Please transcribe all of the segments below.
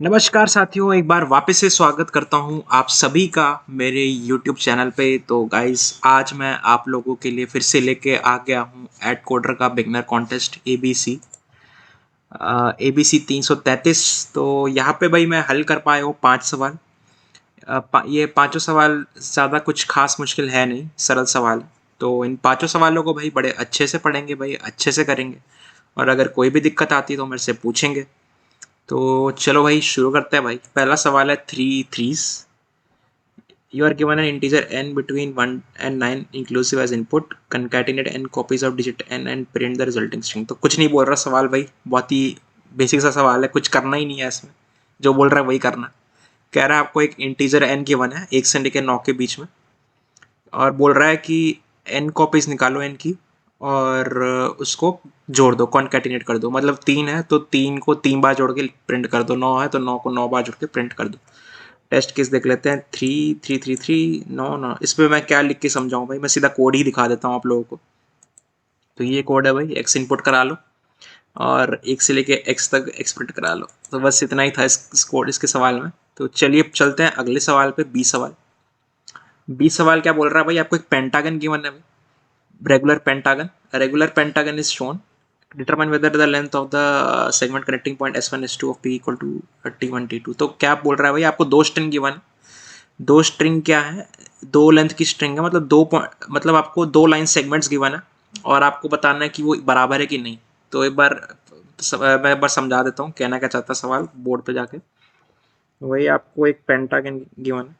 नमस्कार साथियों, एक बार वापस से स्वागत करता हूं आप सभी का मेरे YouTube चैनल पे। तो गाइस, आज मैं आप लोगों के लिए फिर से लेके आ गया हूं एड कोडर का बिगनर कॉन्टेस्ट ABC। ABC 333। तो यहाँ पे भाई मैं हल कर पाया हूँ 5 सवाल। ये पांचों सवाल ज़्यादा कुछ खास मुश्किल है नहीं, सरल सवाल है। तो इन पांचों सवालों को भाई बड़े अच्छे से पढ़ेंगे भाई, अच्छे से करेंगे। और अगर कोई भी दिक्कत आती है तो मेरे से पूछेंगे। तो चलो भाई शुरू करते हैं भाई। पहला सवाल है three threes. You are given an integer n between 1 and 9 inclusive as input. Concatenate n copies of digit n and print the resulting string। तो कुछ नहीं बोल रहा सवाल भाई, बहुत ही बेसिक सा सवाल है, कुछ करना ही नहीं है इसमें। जो बोल रहा है वही करना। कह रहा है आपको एक इंटीजर n गिवन है 1 से लेकर 9 के बीच में, और बोल रहा है कि n कॉपीज निकालो n की, और उसको जोड़ दो, कॉन्केटिनेट कर दो। मतलब 3 है तो 3 को 3 बार जोड़ के प्रिंट कर दो, 9 है तो 9 को 9 बार जोड़ के प्रिंट कर दो। टेस्ट केस देख लेते हैं। 3 3 3 3 9 9। इस पर मैं क्या लिख के समझाऊं भाई, मैं सीधा कोड ही दिखा देता हूँ आप लोगों को। तो ये कोड है भाई, एक्स इनपुट करा लो और एक से लेके एक्स तक एक्सप्रेट करा लो। तो बस इतना ही था इस कोड, इसके सवाल में। तो चलिए चलते हैं अगले सवाल पे, 20 सवाल। 20 सवाल क्या बोल रहा है भाई, आपको एक पेंटागन गिवन है भाई, regular pentagon. Regular pentagon is shown. Determine whether the length of the segment connecting point S1 S2 of P equal to T1 T2। तो क्या बोल रहा है भाई, आपको दो स्ट्रिंग गिवन है। दो स्ट्रिंग क्या है, दो लेंथ की स्ट्रिंग है, मतलब मतलब आपको दो लाइन सेगमेंट्स गिवन है, और आपको बताना है कि वो बराबर है कि नहीं। तो एक बार मैं एक बार समझा देता हूँ कहना क्या चाहता है सवाल बोर्ड पे जाके। वही आपको एक पेंटागन गिवन है।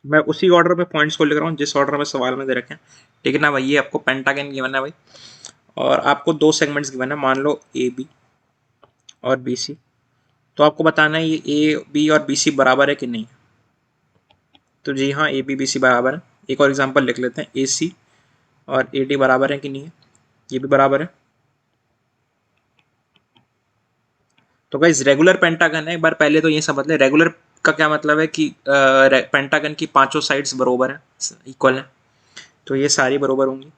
मैं उसी ऑर्डर में पॉइंट्स को लिख रहा हूँ जिस ऑर्डर में सवाल में दे रखे हैं, ठीक है ना भाई। ये आपको पेंटागन गिवन है भाई, और आपको दो सेगमेंट्स गिवन है, मान लो AB और BC। तो आपको बताना है ये AB और BC बराबर है कि नहीं। तो जी हाँ, AB BC बराबर है। एक और एग्जांपल लिख लेते हैं, AC और AD बराबर है कि नहीं है। ये भी बराबर है। तो गाइस, रेगुलर पेंटागन है। एक बार पहले तो ये समझ लें, रेगुलर का क्या मतलब है कि पेंटागन की पांचों साइड्स बराबर है, इक्वल है। तो ये सारी बराबर होंगी।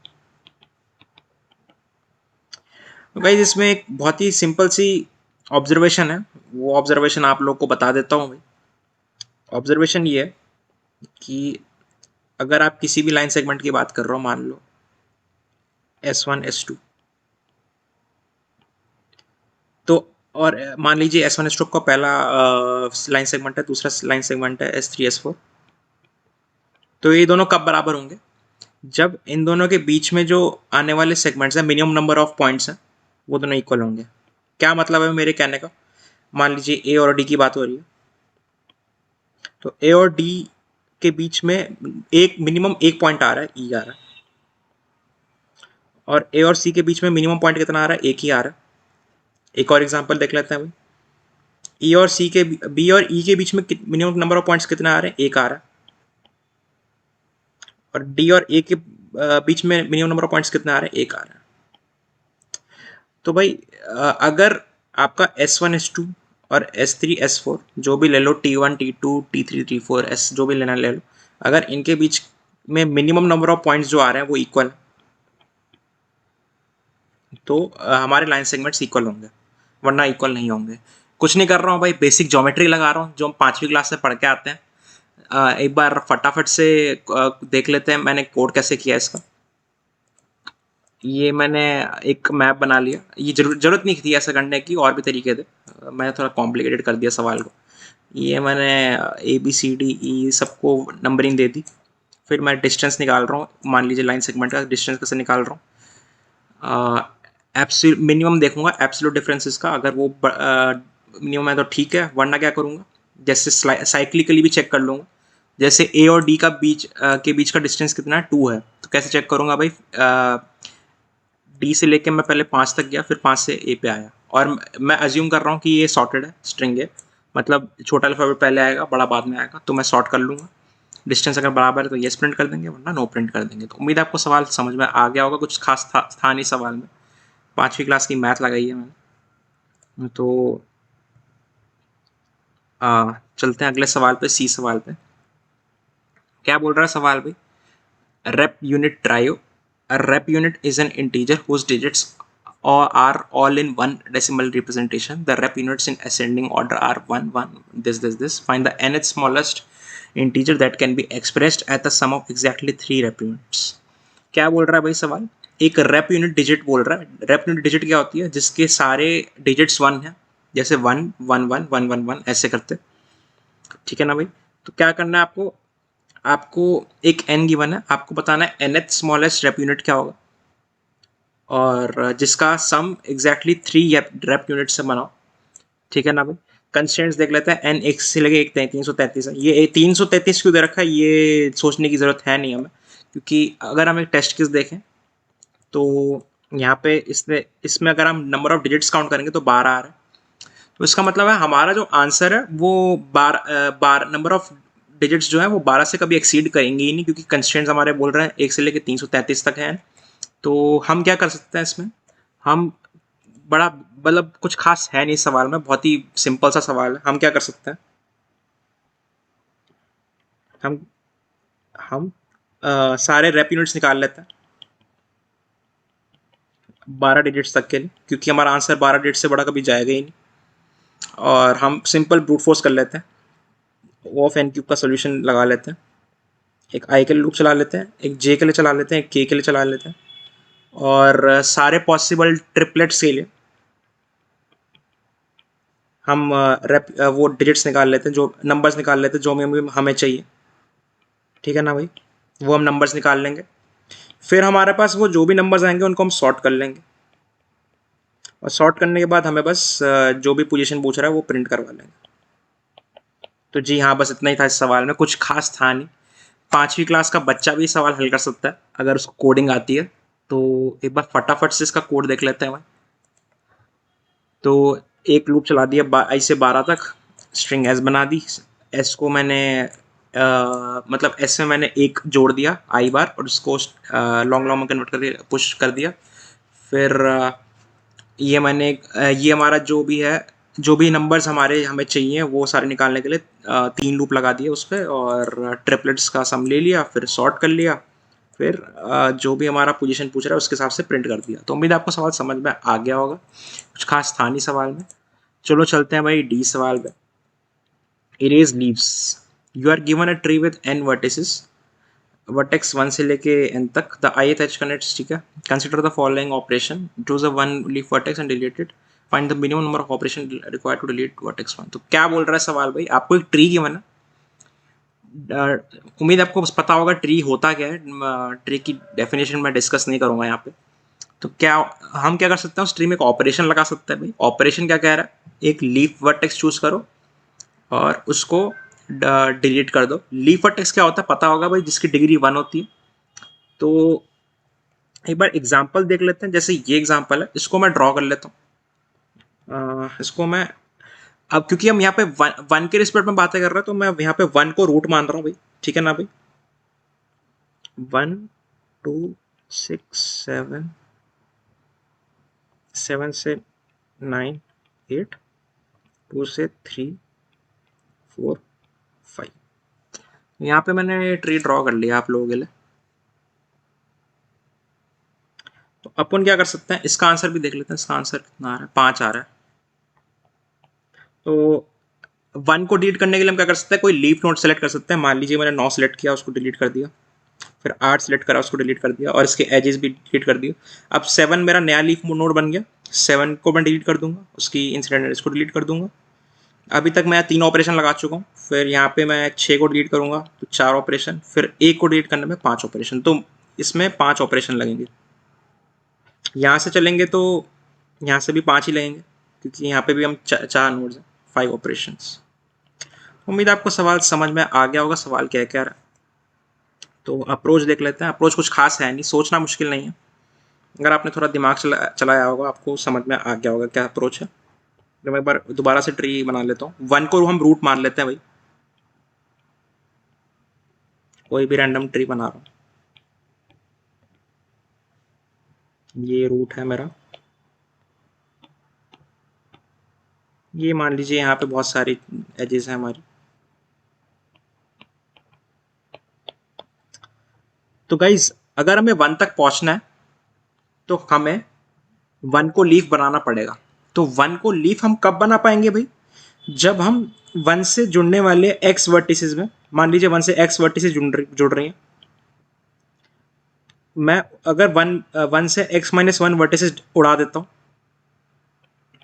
तो गाइस, इसमें एक बहुत ही सिंपल सी ऑब्जर्वेशन है, वो ऑब्जर्वेशन आप लोग को बता देता हूँ भाई। ऑब्जर्वेशन ये है कि अगर आप किसी भी लाइन सेगमेंट की बात कर रहे हो, मान लो S1 S2, तो और मान लीजिए S1 S2 का पहला लाइन सेगमेंट है, दूसरा लाइन सेगमेंट है S3 S4। तो ये दोनों कब बराबर होंगे, जब इन दोनों के बीच में जो आने वाले सेगमेंट्स हैं, मिनिमम नंबर ऑफ पॉइंट्स हैं, वो दोनों इक्वल होंगे। क्या मतलब है मेरे कहने का, मान लीजिए A और D की बात हो रही है, तो A और D के बीच में एक मिनिमम एक पॉइंट आ रहा है, E आ रहा है। और A और C के बीच में मिनिमम पॉइंट कितना आ रहा है, एक ही आ रहा है। एक और एग्जांपल देख लेते हैं भाई। E और C के B और E के बीच में मिनिमम नंबर ऑफ पॉइंट्स कितना आ रहे हैं, एक आ रहा है। और D और A के बीच में मिनिमम नंबर ऑफ पॉइंट्स कितना आ रहा है, एक आ रहा है। तो भाई अगर आपका S1 S2 और S3 S4 जो भी ले लो, T1 T2 T3 T4 S जो भी लेना ले लो, अगर इनके बीच में मिनिमम नंबर ऑफ पॉइंट्स जो आ रहे हैं वो इक्वल, तो हमारे लाइन सेगमेंट्स इक्वल होंगे, वरना इक्वल नहीं होंगे। कुछ नहीं कर रहा हूँ भाई, बेसिक ज्योमेट्री लगा रहा हूँ जो हम 5वीं क्लास से पढ़ के आते हैं। एक बार फटाफट से देख लेते हैं मैंने कोड कैसे किया इसका। ये मैंने एक मैप बना लिया। ये जरूरत नहीं थी ऐसा करने की, और भी तरीके थे, मैंने थोड़ा कॉम्प्लिकेटेड कर दिया सवाल को। ये मैंने ABCDE सबको नंबरिंग दे दी। फिर मैं डिस्टेंस निकाल रहा हूँ, मान लीजिए लाइन सेगमेंट का डिस्टेंस कैसे निकाल रहा हूँ। मिनिमम देखूंगा एब्सोल्यूट डिफरेंसेस का, अगर वो मिनिमम है तो ठीक है, वरना क्या करूँगा, जैसे साइक्लिकली भी चेक कर लूँगा। जैसे A और D का के बीच का डिस्टेंस कितना है, 2 है। तो कैसे चेक करूँगा भाई, डी से लेके मैं पहले 5 तक गया, फिर 5 से ए पे आया, और मैं अज्यूम कर रहा हूँ कि ये सॉर्टेड है, स्ट्रिंग है, मतलब छोटा अल्फाबेट पहले आएगा, बड़ा बाद में आएगा। तो मैं सॉर्ट कर लूँगा। डिस्टेंस अगर बराबर है तो येस प्रिंट कर देंगे, वरना नो प्रिंट कर देंगे। तो उम्मीद है आपको सवाल समझ में आ गया होगा, कुछ खास था नहीं सवाल में। 5वीं क्लास की मैथ लगाई है मैंने। तो चलते हैं अगले सवाल पे, C सवाल पे। क्या बोल रहा है सवाल भाई, rape unit drive A rep unit is an integer whose digits are all in one decimal representation. The rep units in ascending order are 1 1 this. Find the nth smallest integer that can be expressed at the sum of exactly 3 rep units. क्या बोल रहा है भाई सवाल? एक rape unit digit बोल रहा है। रेप यूनिट डिजिट क्या होती है? जिसके सारे डिजिट्स 1 है, जैसे 1 1 1 1 1 1 ऐसे करते, ठीक है ना भाई? तो क्या करना है आपको? आपको एक n गिवन है, आपको बताना है nth स्मॉलेस्ट रेप यूनिट क्या होगा, और जिसका सम एग्जैक्टली 3 रेप यूनिट से बनाओ, ठीक है ना भाई? कंस्टेंट्स देख लेते हैं। n 1 से लगे 1 333 है। ये 333 क्यों दे रखा है ये सोचने की जरूरत है नहीं हमें, क्योंकि अगर हम एक टेस्ट केस देखें तो यहाँ पे इसमें अगर हम नंबर ऑफ डिजिट्स काउंट करेंगे तो 12 आ रहा है। तो इसका मतलब है हमारा जो आंसर है वो 12 नंबर ऑफ डिजिट्स जो है वो 12 से कभी एक्सीड करेंगे ही नहीं, क्योंकि कंस्टेंट्स हमारे बोल रहे हैं 1 से लेकर 333 तक है। तो हम क्या कर सकते हैं इसमें? हम बड़ा मतलब कुछ खास है नहीं सवाल में, बहुत ही सिंपल सा सवाल है। हम क्या कर सकते हैं? हम सारे रेप यूनिट्स निकाल लेते हैं 12 डिजिट्स तक के लिए, क्योंकि हमारा आंसर 12 डिजिट से बड़ा कभी जाएगा ही नहीं। और हम सिंपल ब्रूट फोर्स कर लेते हैं, ओ ऑफ एन क्यूब का सोल्यूशन लगा लेते हैं। एक आई के लिए लूप चला लेते हैं, एक जे के लिए चला लेते हैं, एक के लिए चला लेते हैं, और सारे पॉसिबल ट्रिपलेट्स के लिए हम वो डिजिट्स निकाल लेते हैं, जो नंबर्स निकाल लेते हैं जो हमें चाहिए, ठीक है ना भाई? वो हम नंबर्स निकाल लेंगे। फिर हमारे पास वो जो भी नंबर्स आएंगे उनको हम सॉर्ट कर लेंगे, और सॉर्ट करने के बाद हमें बस जो भी पोजीशन पूछ रहा है वो प्रिंट करवा लेंगे। तो जी हाँ, बस इतना ही था इस सवाल में, कुछ खास था नहीं। 5वीं क्लास का बच्चा भी सवाल हल कर सकता है अगर उसको कोडिंग आती है। तो एक बार फटाफट से इसका कोड देख लेते हैं भाई। तो एक लूप चला दिया आई से 12 तक, स्ट्रिंग एस बना दी। एस को मैंने मतलब एस में मैंने एक जोड़ दिया आई बार, और उसको लॉन्ग लॉन्ग में कन्वर्ट कर दिया, पुश कर दिया। फिर ये मैंने ये हमारा जो भी नंबर्स हमें चाहिए वो सारे निकालने के लिए 3 लूप लगा दिए उस पर, और ट्रिपलेट्स का सम ले लिया, फिर सॉर्ट कर लिया, फिर जो भी हमारा पोजीशन पूछ रहा है उसके हिसाब से प्रिंट कर दिया। तो उम्मीद है आपको सवाल समझ में आ गया होगा, कुछ खास था नहीं सवाल में। चलो चलते हैं भाई डी सवाल पे। Erase leaves. You are given a tree with n vertices, vertex 1 से लेके n तक, द ith एज कनेक्ट्स, ठीक है? Consider the following operation, choose a one leaf vertex and delete it, find the minimum number of operation required to delete vertex 1। तो क्या बोल रहा है सवाल भाई? आपको एक ट्री गिवन है, उम्मीद आपको पता होगा ट्री होता क्या है। ट्री की डेफिनेशन मैं डिस्कस नहीं करूंगा यहाँ पे। तो क्या हम क्या कर सकते हैं? उस ट्री में एक ऑपरेशन लगा सकते हैं भाई। ऑपरेशन क्या कह रहा है? एक लीफ वर्टेक्स चूज करो और उसको डिलीट कर दो। लीफ वर्टेक्स क्या होता है पता होगा भाई, जिसकी डिग्री 1 होती है। तो एक बार एग्जाम्पल देख लेते हैं। जैसे ये एग्जाम्पल है, इसको मैं ड्रॉ कर लेता हूँ। इसको मैं अब, क्योंकि हम यहाँ पे वन के रिस्पेक्ट में बातें कर रहे हैं, तो मैं यहाँ पे 1 को रूट मान रहा हूँ भाई, ठीक है ना भाई? 1 2 6 7 7 से 9 8 2 से 3 4 5। यहाँ पे मैंने ट्री ड्रॉ कर लिया आप लोगों के लिए। तो अपन क्या कर सकते हैं, इसका आंसर भी देख लेते हैं। इसका आंसर कितना आ रहा है? 5 आ रहा है। तो 1 को डिलीट करने के लिए हम क्या कर सकते हैं? कोई लीफ नोड सेलेक्ट कर सकते हैं। मान लीजिए मैंने 9 सेलेक्ट किया, उसको डिलीट कर दिया। फिर 8 सेलेक्ट करा, उसको डिलीट कर दिया, और इसके एजेस भी डिलीट कर दिए। अब 7 मेरा नया लीफ नोड बन गया। 7 को मैं डिलीट कर दूंगा, उसकी इंसिडेंट एड्रेस को डिलीट कर दूंगा। अभी तक मैं 3 ऑपरेशन लगा चुका हूँ। फिर यहाँ पे मैं 6 को डिलीट करूंगा तो 4 ऑपरेशन, फिर 1 को डिलीट करने में 5 ऑपरेशन। तो इसमें 5 ऑपरेशन लगेंगे। यहाँ से चलेंगे तो यहाँ से भी 5 ही लगेंगे, क्योंकि यहाँ पे भी हम 4 नोड्स हैं, 5 ऑपरेशन। उम्मीद आपको सवाल समझ में आ गया होगा, सवाल क्या क्या रहा। तो अप्रोच देख लेते हैं। अप्रोच कुछ खास है नहीं, सोचना मुश्किल नहीं है। अगर आपने थोड़ा दिमाग चलाया होगा आपको समझ में आ गया होगा क्या अप्रोच है। तो मैं एक बार दोबारा से ट्री बना लेता हूँ। 1 को हम रूट मान लेते हैं भाई, कोई भी रैंडम ट्री बना रहा हूँ। ये रूट है मेरा। ये मान लीजिए यहाँ पे बहुत सारी एजेस हैं हमारी। तो गाइज अगर हमें 1 तक पहुंचना है तो हमें 1 को लीफ बनाना पड़ेगा। तो 1 को लीफ हम कब बना पाएंगे भाई? जब हम 1 से जुड़ने वाले एक्स वर्टिसेस में, मान लीजिए 1 से एक्स वर्टिसेस जुड़ रही हैं, मैं अगर 1 से x-1 वर्टिसेस उड़ा देता हूँ,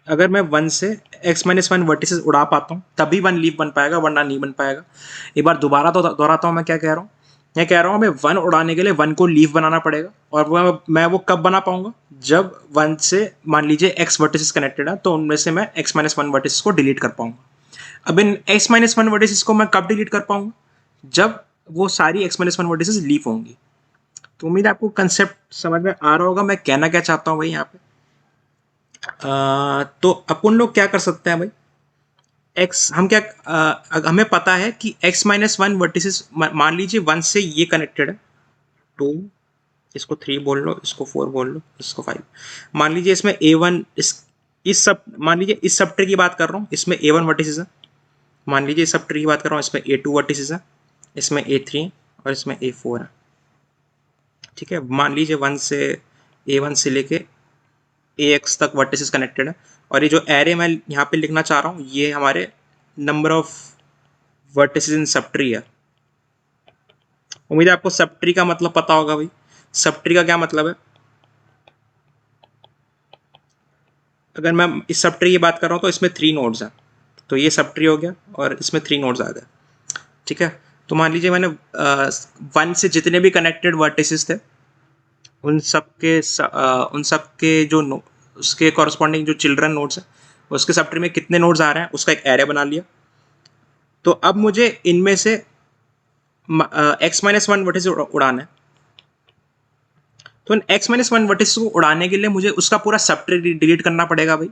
अगर मैं 1 से x-1 वर्टिसेस उड़ा पाता हूँ तभी 1 लीफ बन पाएगा, वरना नहीं बन पाएगा। एक बार दोबारा तो दोहराता हूँ, मैं क्या कह रहा हूँ? मैं कह रहा हूँ हमें 1 उड़ाने के लिए 1 को लीफ बनाना पड़ेगा, और मैं वो कब बना पाऊंगा? जब 1 से मान लीजिए x वर्टिसेस कनेक्टेड है, तो उनमें से मैं x-1 वर्टिसेस को डिलीट कर पाऊंगा। अब इन x-1 वर्टिसेस को मैं कब डिलीट कर पाऊंगा? जब वो सारी x-1 वर्टिसेस लीफ होंगी। तो उम्मीद है आपको कंसेप्ट समझ में आ रहा होगा मैं कहना क्या चाहता हूँ भाई यहाँ पे। तो अपन लोग क्या कर सकते हैं भाई? एक्स हम क्या हमें पता है कि x-1 वर्टिसेस, मान लीजिए 1 से ये कनेक्टेड है, 2, इसको 3 बोल लो, इसको 4 बोल लो, इसको 5। मान लीजिए इसमें A1, इस सब, मान लीजिए इस सब ट्री की बात कर रहा हूँ, इसमें A1 वर्टिसेस है। मान लीजिए इस सब ट्री की बात कर रहा हूँ, इसमें A2 वर्टिसेस है, इसमें A3 और इसमें A4 है। ठीक है, मान लीजिए 1 से A1 से लेके AX तक वर्टिसेस कनेक्टेड है, और ये जो एरे मैं यहाँ पे लिखना चाह रहा हूँ, ये हमारे number of vertices in sub tree है। उम्मीद है आपको सब ट्री का मतलब पता होगा भाई। सब ट्री का क्या मतलब है? अगर मैं इस सब ट्री की बात कर रहा हूँ तो इसमें 3 नोड्स हैं, तो ये सब ट्री हो गया और इसमें 3 नोड्स आ गए। ठीक है, तो मान लीजिए मैंने 1 से जितने भी कनेक्टेड वर्टिसेस थे उन सब के जो उसके कॉरस्पॉन्डिंग जो चिल्ड्रन नोड्स हैं, उसके सब ट्री में कितने नोड्स आ रहे हैं उसका एक एरे बना लिया। तो अब मुझे इनमें से x-1 वर्टिस उड़ाना है। तो इन x-1 वर्टिस को उड़ाने के लिए मुझे उसका पूरा सब ट्री डिलीट करना पड़ेगा भाई।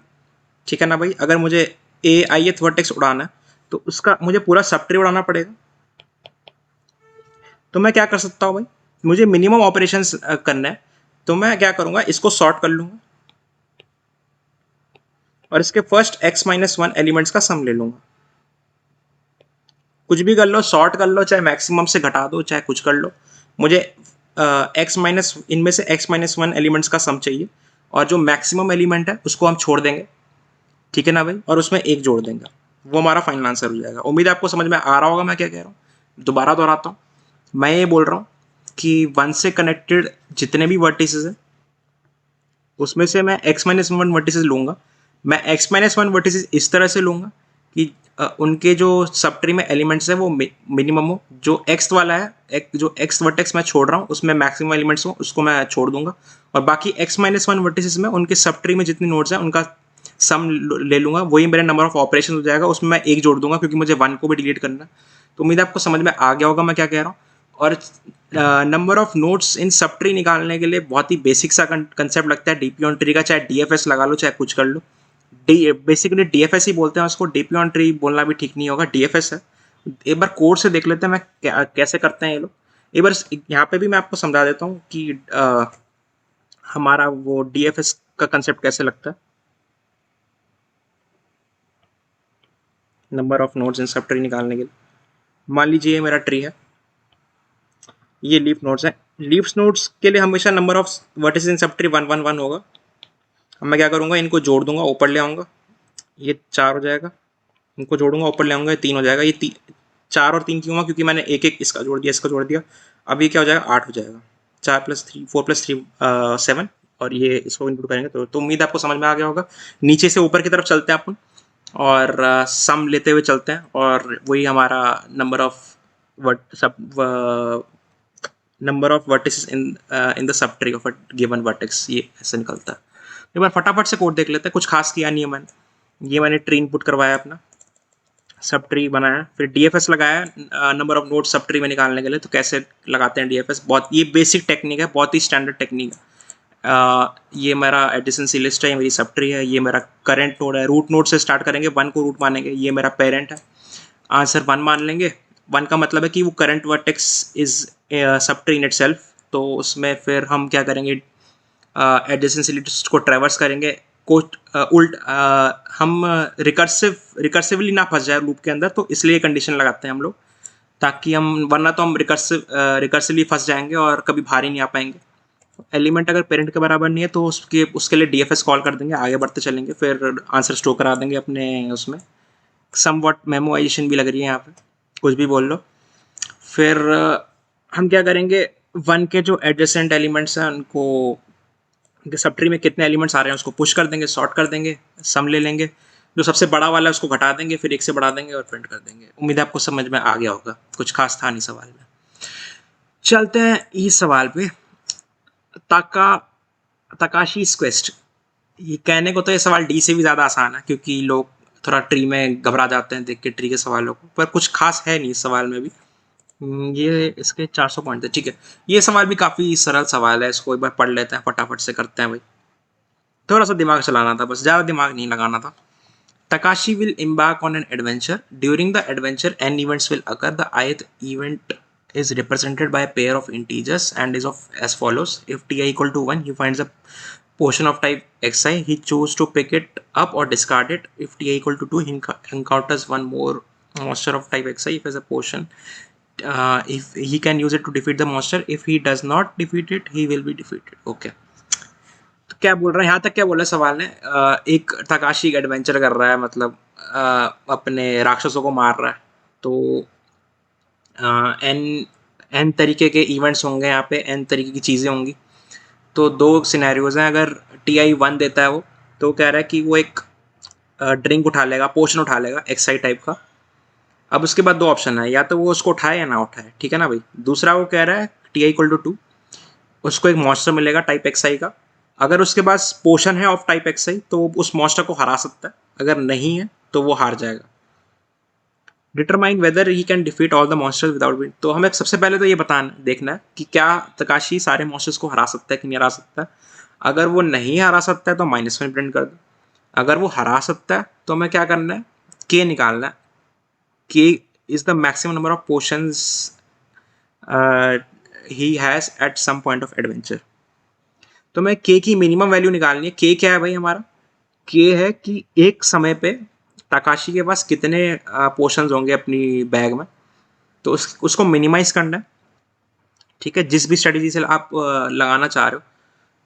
ठीक है ना भाई? अगर मुझे ith वर्टेक्स उड़ाना है तो उसका मुझे पूरा सब ट्री उड़ाना पड़ेगा। तो मैं क्या कर सकता हूँ भाई? मुझे मिनिमम ऑपरेशंस करना है, तो मैं क्या करूंगा, इसको सॉर्ट कर लूंगा और इसके फर्स्ट x-1 एलिमेंट्स का सम ले लूंगा। कुछ भी कर लो, सॉर्ट कर लो, चाहे मैक्सिमम से घटा दो, चाहे कुछ कर लो, मुझे इनमें से x-1 एलिमेंट्स का सम चाहिए, और जो मैक्सिमम एलिमेंट है उसको हम छोड़ देंगे। ठीक है ना भाई? और उसमें 1 जोड़ देंगे, वो हमारा फाइनल आंसर हो जाएगा। उम्मीद है आपको समझ में आ रहा होगा मैं क्या कह रहा हूँ। दोबारा दोहराता हूँ, मैं ये बोल रहा हूँ कि 1 से कनेक्टेड जितने भी वर्टिसेस हैं उसमें से मैं x-1 वर्टिसेस लूंगा। मैं x-1 वर्टिसेस इस तरह से लूंगा कि उनके जो सब ट्री में एलिमेंट्स है वो मिनिमम हो। जो x वाला है, जो x वर्टेक्स मैं छोड़ रहा हूँ उसमें मैक्सिमम एलिमेंट्स हो, उसको मैं छोड़ दूंगा, और बाकी x-1 वर्टिसेस में उनके सब ट्री में जितने नोड्स हैं उनका सम ले लूंगा। वही मेरा नंबर ऑफ ऑपरेशन हो जाएगा, उसमें मैं 1 जोड़ दूंगा क्योंकि मुझे 1 को भी डिलीट करना। तो उम्मीद है आपको समझ में आ गया होगा मैं क्या कह रहा हूँ। और number of nodes in sub tree निकालने के लिए बहुत ही बेसिक सा कंसेप्ट लगता है डीपी ऑन ट्री का, चाहे डीएफएस लगा लो चाहे कुछ कर लो। बेसिकली डीएफएस ही बोलते हैं उसको, डीपी ऑन ट्री बोलना भी ठीक नहीं होगा, डीएफएस है। एक बार कोड से देख लेते हैं मैं कैसे करते हैं ये लोग। एक बार यहाँ पे भी मैं आपको समझा देता हूँ कि हमारा वो डीएफएस का कंसेप्ट कैसे लगता है। Number of nodes in sub tree निकालने के लिए, मान लीजिए ये मेरा ट्री है, ये लीफ नोड्स है। लीफ नोड्स के लिए हमेशा number of vertices in sub tree 1 1 1 होगा। अब मैं क्या करूँगा, इनको जोड़ दूंगा, ऊपर ले आऊँगा, ये 4 हो जाएगा। इनको जोड़ूंगा, ऊपर ले आऊँगा, ये 3 हो जाएगा। ये 4 और 3 क्यों हुआ? क्योंकि मैंने एक एक इसका जोड़ दिया, इसका जोड़ दिया। अब ये क्या हो जाएगा, 8 हो जाएगा। 4 + 3 4 + 3 7, और ये इसको इंक्लूड करेंगे तो उम्मीद आपको समझ में आ गया होगा। नीचे से ऊपर की तरफ चलते हैं अपन, और सम लेते हुए चलते हैं, और वही हमारा number of number of vertices in the sub tree of a given vertex, ये ऐसे निकलता है। एक बार फटाफट से कोड देख लेते हैं, कुछ खास किया नहीं है मैंने। ये मैंने ट्री इनपुट करवाया अपना, सब ट्री बनाया, फिर डीएफएस लगाया number of nodes sub tree में निकालने के लिए। तो कैसे लगाते हैं डीएफएस, बहुत ये बेसिक टेक्निक है, बहुत ही स्टैंडर्ड टेक्निक है। ये मेरा एडिशंसी लिस्ट है, ये मेरी सब ट्री है, ये मेरा करंट नोड है। रूट नोड से स्टार्ट करेंगे, 1 को रूट मानेंगे, ये मेरा पेरेंट है। आंसर 1 मान लेंगे। 1 का मतलब है कि वो current vertex is sub tree in itself. तो उसमें फिर हम क्या करेंगे, एडजेसेंसी लिस्ट को ट्रैवर्स करेंगे, को हम रिकर्सिवली ना फंस जाए लूप के अंदर, तो इसलिए कंडीशन लगाते हैं हम लोग। ताकि हम, वरना तो हम रिकर्सिवली फंस जाएंगे और कभी बाहर ही नहीं आ पाएंगे। एलिमेंट अगर पेरेंट के बराबर नहीं है तो उसके लिए डीएफएस कॉल कर देंगे, आगे बढ़ते चलेंगे, फिर आंसर स्टोर करा देंगे अपने उसमें। समवट मेमोराइजेशन भी लग रही है यहाँ पे, कुछ भी बोल लो। फिर हम क्या करेंगे, वन के जो एडजेसेंट एलिमेंट्स हैं उनको, उनके सब ट्री में कितने एलिमेंट्स आ रहे हैं उसको पुश कर देंगे, सॉर्ट कर देंगे, सम ले लेंगे, जो सबसे बड़ा वाला है उसको घटा देंगे, फिर एक से बढ़ा देंगे और प्रिंट कर देंगे। उम्मीद है आपको समझ में आ गया होगा, कुछ खास था नहीं सवाल में। चलते हैं इस सवाल पे। ताका तकाशी's क्वेस्ट। ये कहने को तो ये सवाल डी से भी ज़्यादा आसान है, क्योंकि लोग थोड़ा ट्री में घबरा जाते हैं देख के ट्री के सवालों को, पर कुछ खास है नहीं इस सवाल में भी। ये इसके 400 पॉइंट थे, ठीक है। ये सवाल भी काफ़ी सरल सवाल है, इसको एक बार पढ़ लेते हैं, फटाफट से करते हैं भाई। थोड़ा सा दिमाग चलाना था बस, ज़्यादा दिमाग नहीं लगाना था। Takashi will embark on an adventure. During the adventure, n events will occur. The ith event is represented by a pair of integers and is of as follows. If ti equal to 1, he finds a portion of type xi. He chooses to pick it up or discard it. If ti equal to 2, he encounters one more monster of type xi. If has a portion, if he can use it to defeat the monster. If he does not defeat it, he will be defeated. Okay. तो क्या बोल रहा है यहाँ तक, क्या बोल रहा है सवाल ने, एक तकाशी एडवेंचर कर रहा है, मतलब अपने राक्षसों को मार रहा है। तो एन एन तरीके के इवेंट्स होंगे यहाँ पे, एन तरीके की चीज़ें होंगी। तो दो सिनेरियोज हैं। अगर टी आई 1 देता है वो, तो कह रहा है कि वो एक ड्रिंक उठा लेगा, पोशन उठा लेगा एक्साइड टाइप का। अब उसके बाद दो ऑप्शन है, या तो वो उसको उठाए या ना उठाए, ठीक है ना भाई। दूसरा वो कह रहा है टी आई इक्वल टू 2, उसको एक मॉन्स्टर मिलेगा टाइप एक्साई का। अगर उसके पास पोशन है ऑफ टाइप एक्साई तो वो उस मॉन्स्टर को हरा सकता है, अगर नहीं है तो वो हार जाएगा। Determine whether he can defeat all the monsters without win. तो हमें सबसे पहले तो ये बताना देखना है कि क्या तकाशी सारे मॉन्स्टर्स को हरा सकता है कि नहीं हरा सकता है। अगर वो नहीं हरा सकता है तो -1 प्रिंट कर दो। अगर वो हरा सकता है तो हमें क्या करना है, के निकालना है। K is the maximum number of potions he has at some point of adventure. तो मैं के की मिनिमम वैल्यू निकालनी है। के क्या है भाई हमारा, के है कि एक समय पे ताकाशी के पास कितने पोर्शंस होंगे अपनी बैग में, तो उसको मिनिमाइज करना है, ठीक है। जिस भी स्ट्रेटेजी से आप लगाना चाह रहे हो।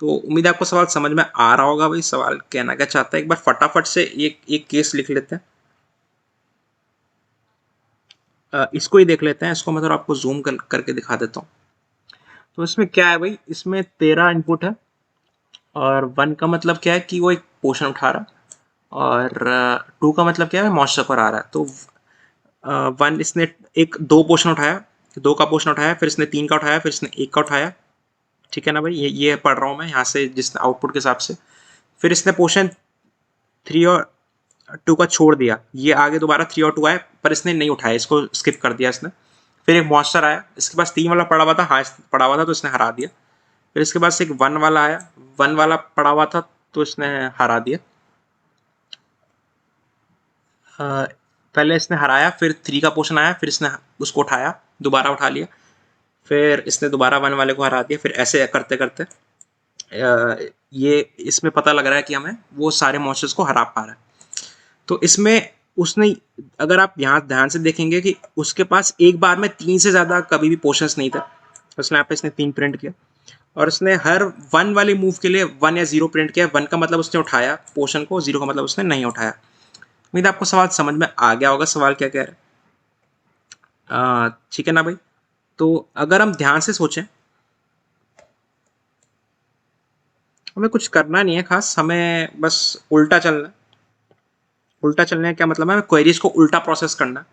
तो उम्मीद है आपको सवाल समझ में आ रहा होगा भाई, सवाल कहना क्या चाहता है। एक बार फटाफट से एक केस लिख लेते हैं, इसको ही देख लेते हैं। इसको मैं थोड़ा आपको जूम करके दिखा देता हूँ। तो इसमें क्या है भाई, इसमें 13 इनपुट है, और 1 का मतलब क्या है कि वो एक पोर्शन उठा रहा है, और 2 का मतलब क्या है, मॉइस्चर पर आ रहा है। तो 1 इसने एक 2 पोर्शन उठाया, 2 का पोर्शन उठाया, फिर इसने 3 का उठाया, फिर इसने 1 का उठाया, ठीक है ना भाई। ये पढ़ रहा हूँ मैं यहाँ से जिस आउटपुट के हिसाब से। फिर इसने पोर्शन 3 और 2 का छोड़ दिया, ये आगे दोबारा 3 और 2 आए, पर इसने नहीं उठाया, इसको स्किप कर दिया इसने। फिर एक मॉइस्चर आया, इसके पास 3 वाला पड़ा हुआ था, हाईएस्ट पड़ा हुआ था, तो इसने हरा दिया। फिर इसके पास एक 1 वाला आया, 1 वाला पड़ा हुआ था, तो इसने हरा दिया। पहले इसने हराया, फिर 3 का पोर्शन आया, फिर इसने उसको उठाया, दोबारा उठा लिया, फिर इसने दोबारा 1 वाले को हरा दिया। फिर ऐसे करते करते ये इसमें पता लग रहा है कि हमें वो सारे मॉन्स्टर्स को हरा पा रहा है। तो इसमें उसने, अगर आप यहाँ ध्यान से देखेंगे कि उसके पास एक बार में 3 से ज़्यादा कभी भी पोर्शंस नहीं था। उसने यहाँ पे इसने 3 प्रिंट किया, और उसने हर 1 वाले मूव के लिए 1 या 0 प्रिंट किया। 1 का मतलब उसने उठाया पोर्शन को, 0 का मतलब उसने नहीं उठाया। उम्मीद आपको सवाल समझ में आ गया होगा, सवाल क्या कह रहा है, ठीक है ना भाई। तो अगर हम ध्यान से सोचें, हमें कुछ करना नहीं है खास, हमें बस उल्टा चलना है। उल्टा चलने का क्या मतलब है, हमें क्वेरीज को उल्टा प्रोसेस करना है।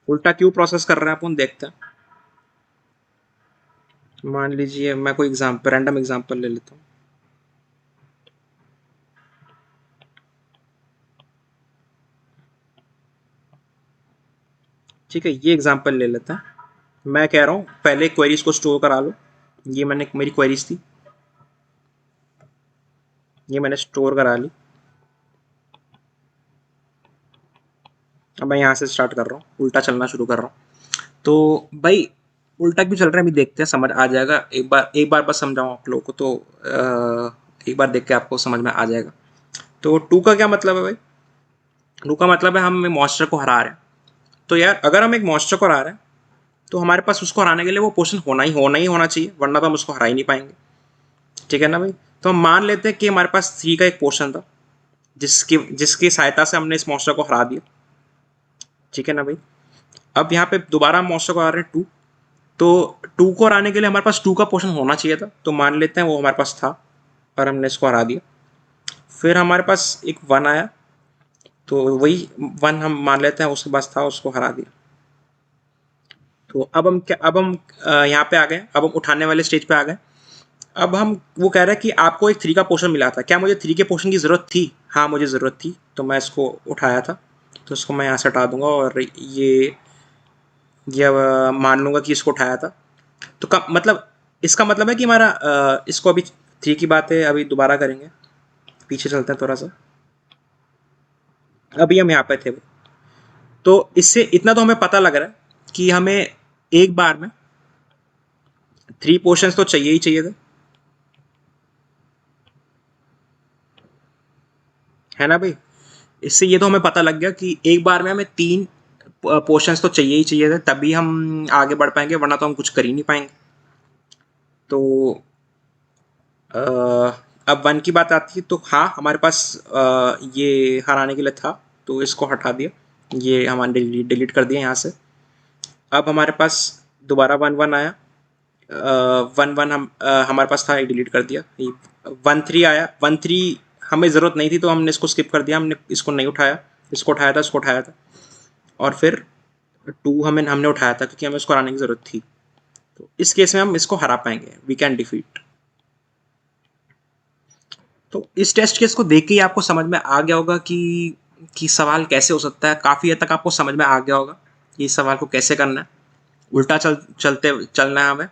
उल्टा क्यों प्रोसेस कर रहे हैं अपन देखते हैं। मान लीजिए मैं कोई एग्जाम्पल, रैंडम एग्जाम्पल ले लेता हूँ। ठीक है, ये एग्जाम्पल ले लेते हैं। मैं कह रहा हूँ पहले क्वेरीज को स्टोर करा लो। ये मैंने, मेरी क्वेरीज थी, ये मैंने स्टोर करा ली। अब मैं यहाँ से स्टार्ट कर रहा हूँ, उल्टा चलना शुरू कर रहा हूँ। तो भाई उल्टा क्यों चल रहा है अभी देखते हैं, समझ आ जाएगा। एक बार बस समझाऊँ आप लोगों को, तो एक बार देख के आपको समझ में आ जाएगा। तो 2 का क्या मतलब है भाई, 2 का मतलब है हम मॉन्स्टर को हरा रहे हैं। तो यार अगर हम एक मॉन्स्टर को हरा रहे हैं तो हमारे पास उसको हराने के लिए वो पोर्शन होना चाहिए, वरना तो हम उसको हरा ही नहीं पाएंगे। ठीक है ना भाई। तो हम मान लेते हैं कि हमारे पास 3 का एक पोर्शन था जिसकी जिसकी सहायता से हमने इस मॉन्स्टर को हरा दिया। ठीक है ना भाई। अब यहाँ पे दोबारा हम मॉन्स्टर को हरा रहे हैं 2, तो 2 को हराने के लिए हमारे पास 2 का पोर्शन होना चाहिए था, तो मान लेते हैं वो हमारे पास था और हमने इसको हरा दिया। फिर हमारे पास एक 1 आया, तो वही 1 हम मान लेते हैं उसके पास था, उसको हरा दिया। तो अब हम यहाँ पे आ गए, अब हम उठाने वाले स्टेज पे आ गए। अब हम वो कह रहे हैं कि आपको एक 3 का पोर्शन मिला था, क्या मुझे 3 के पोर्शन की ज़रूरत थी? हाँ मुझे ज़रूरत थी, तो मैं इसको उठाया था। तो इसको मैं यहाँ से हटा दूंगा और ये मान लूँगा कि इसको उठाया था। तो मतलब इसका मतलब है कि हमारा इसको अभी 3 की बात है, अभी दोबारा करेंगे, पीछे चलते हैं थोड़ा सा। अभी हम यहाँ पे थे, तो इससे इतना तो हमें पता लग रहा है कि हमें एक बार में 3 पोर्शंस तो चाहिए ही चाहिए थे, है ना भाई। इससे ये तो हमें पता लग गया कि एक बार में हमें 3 पोर्शंस तो चाहिए ही चाहिए थे, तभी हम आगे बढ़ पाएंगे, वरना तो हम कुछ कर ही नहीं पाएंगे। तो अ, अब 1 की बात आती है, तो हाँ हमारे पास ये हराने के लिए था, तो इसको हटा दिया, ये हमारे डिलीट कर दिया यहाँ से। अब हमारे पास दोबारा 1 आया, 1 हम हमारे पास था, ये डिलीट कर दिया। 1 आया, 1 हमें ज़रूरत नहीं थी तो हमने इसको स्किप कर दिया, हमने इसको नहीं उठाया, इसको उठाया था। और फिर 2 हमने उठाया था क्योंकि हमें इसको हराने की ज़रूरत थी। तो इस केस में हम इसको हरा पाएंगे, वी कैन डिफीट। तो इस टेस्ट केस को देख के ही आपको समझ में आ गया होगा कि सवाल कैसे हो सकता है। काफ़ी हद तक आपको समझ में आ गया होगा कि इस सवाल को कैसे करना है। उल्टा चलना है हमें,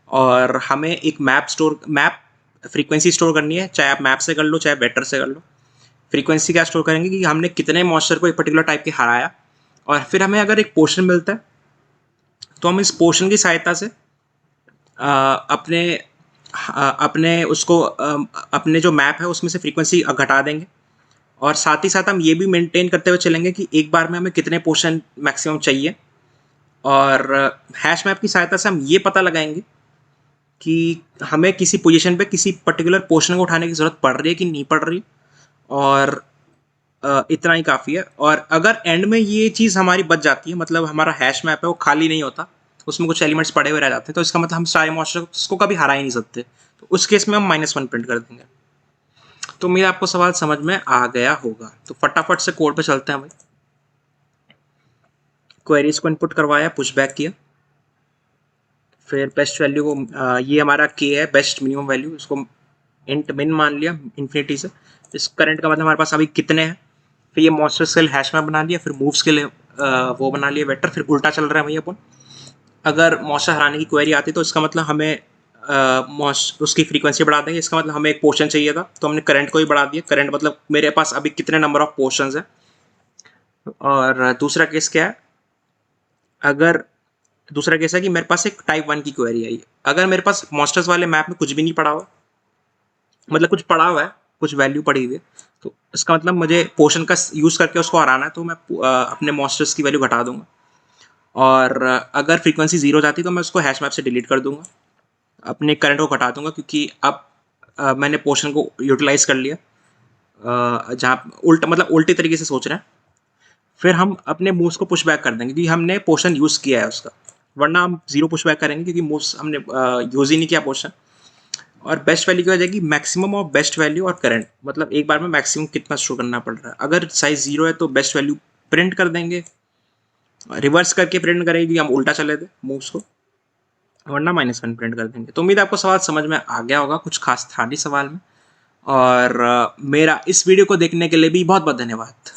और हमें एक मैप फ्रीक्वेंसी स्टोर करनी है, चाहे आप मैप से कर लो चाहे वेक्टर से कर लो। फ्रीक्वेंसी क्या स्टोर करेंगे कि हमने कितने मॉन्स्टर को एक पर्टिकुलर टाइप के हराया, और फिर हमें अगर एक पोर्शन मिलता है तो हम इस पोर्शन की सहायता से अपने अपने उसको अपने जो मैप है उसमें से फ्रीक्वेंसी घटा देंगे, और साथ ही साथ हम ये भी मेंटेन करते हुए चलेंगे कि एक बार में हमें कितने पोर्शन मैक्सिमम चाहिए। और हैश मैप की सहायता से हम ये पता लगाएंगे कि हमें किसी पोजीशन पे किसी पर्टिकुलर पोर्शन को उठाने की ज़रूरत पड़ रही है कि नहीं पड़ रही। और इतना ही काफ़ी है। और अगर एंड में ये चीज़ हमारी बच जाती है, मतलब हमारा हैश मैप है वो खाली नहीं होता, उसमें कुछ एलिमेंट्स पड़े हुए रह जाते हैं, तो इसका मतलब हम सारे मॉन्स्टर्स को कभी हरा ही नहीं सकते, तो उस केस में हम -1 प्रिंट कर देंगे। तो मेरा आपको सवाल समझ में आ गया होगा, तो फटाफट से कोड पे चलते हैं भाई। क्वेरीज को इनपुट करवाया, पुशबैक किया, फिर बेस्ट वैल्यू को ये हमारा के है बेस्ट मिनिमम वैल्यू, इसको इंट मिन मान लिया इन्फिनिटी से। इस करंट का मतलब हमारे पास अभी कितने हैं। फिर ये मॉन्स्टर्स के लिए हैश मैप बना लिया, फिर मूव्स के लिए वो बना लिया वेक्टर, फिर उल्टा चल रहा है भाई अपन। अगर मॉन्स्टर हराने की क्वेरी आती तो इसका मतलब हमें उसकी फ्रीक्वेंसी बढ़ा देंगे, इसका मतलब हमें एक पोर्शन चाहिए था तो हमने करंट को ही बढ़ा दिया। करंट मतलब मेरे पास अभी कितने नंबर ऑफ पोर्शंस हैं। और दूसरा केस क्या है, अगर दूसरा केस है कि मेरे पास एक टाइप 1 की क्वेरी आई, अगर मेरे पास मॉन्स्टर्स वाले मैप में कुछ भी नहीं पड़ा हुआ, मतलब कुछ पड़ा हुआ है, कुछ वैल्यू पड़ी हुई है, तो इसका मतलब मुझे पोर्शन का यूज़ करके उसको हराना है, तो मैं अपने मॉन्स्टर्स की वैल्यू घटा दूंगा। और अगर फ्रीक्वेंसी 0 जाती तो मैं उसको हैश मैप से डिलीट कर दूंगा, अपने करंट को घटा दूंगा, क्योंकि अब मैंने पोर्शन को यूटिलाइज कर लिया। जहाँ उल्टा मतलब उल्टे तरीके से सोच रहे हैं, फिर हम अपने मूव्स को पुश बैक कर देंगे क्योंकि हमने पोर्शन यूज़ किया है उसका, वरना हम 0 पुश बैक करेंगे क्योंकि मूव्स हमने यूज़ ही नहीं किया पोर्शन। और बेस्ट वैल्यू की हो जाएगी मैक्सिमम ऑफ बेस्ट वैल्यू और करंट, मतलब एक बार में मैक्सिमम कितना स्टोर करना पड़ रहा है। अगर साइज 0 है तो बेस्ट वैल्यू प्रिंट कर देंगे, रिवर्स करके प्रिंट करेंगे, हम उल्टा चले थे मूव्स को, वरना -1 प्रिंट कर देंगे। तो उम्मीद है आपको सवाल समझ में आ गया होगा, कुछ खास था नहीं सवाल में। और मेरा इस वीडियो को देखने के लिए भी बहुत बहुत धन्यवाद।